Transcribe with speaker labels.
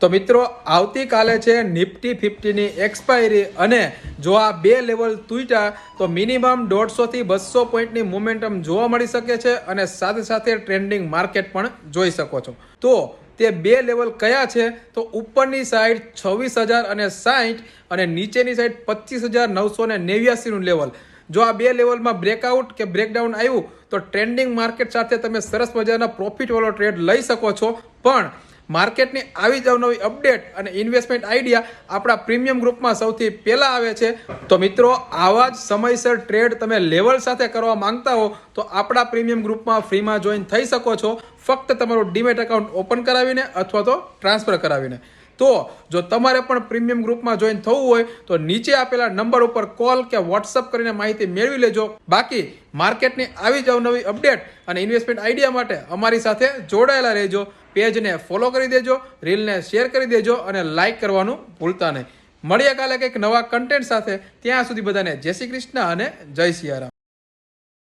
Speaker 1: તો મિત્રો આવતીકાલે છે નિફ્ટી 50ની એક્સપાયરી અને જો આ બે લેવલ તૂટ્યા તો મિનિમમ 150 થી 200 પોઈન્ટની મોમેન્ટમ જોવા મળી શકે છે અને સાથે સાથે ટ્રેન્ડિંગ માર્કેટ પણ જોઈ શકો છો। તો તે બે લેવલ કયા છે તો ઉપરની સાઈડ 26,060 અને નીચેની સાઈડ 25,989 નું લેવલ। જો આ બે લેવલમાં બ્રેકઆઉટ કે બ્રેકડાઉન આવ્યું તો ટ્રેન્ડિંગ માર્કેટ સાથે તમે સરસ મજાના પ્રોફિટ વાળો ટ્રેડ લઈ શકો છો। પણ માર્કેટની આવી જ અવનવી અપડેટ અને ઇન્વેસ્ટમેન્ટ આઈડિયા આપણા પ્રીમિયમ ગ્રુપમાં સૌથી પહેલા આવે છે। તો મિત્રો આવા જ સમયસર ટ્રેડ તમે લેવલ સાથે કરવા માંગતા હો તો આપણા પ્રીમિયમ ગ્રુપમાં ફ્રીમાં જોઈન થઈ શકો છો, ફક્ત તમારું ડીમેટ એકાઉન્ટ ઓપન કરાવીને અથવા તો ટ્રાન્સફર કરાવીને। તો જો તમારે પણ પ્રીમિયમ ગ્રુપમાં જોઈન થવું હોય તો નીચે આપેલા નંબર ઉપર કોલ કે વોટ્સઅપ કરીને માહિતી મેળવી લેજો। બાકી માર્કેટની આવી જ અવનવી અપડેટ અને ઇન્વેસ્ટમેન્ટ આઈડિયા માટે અમારી સાથે જોડાયેલા રહેજો। પેજને ફોલો કરી દેજો, રીલને શેર કરી દેજો અને લાઇક કરવાનું ભૂલતા નહીં। મળીએ કાલે કંઈક નવા કન્ટેન્ટ સાથે, ત્યાં સુધી બધાને જય શ્રી કૃષ્ણ અને જય સિયારામ।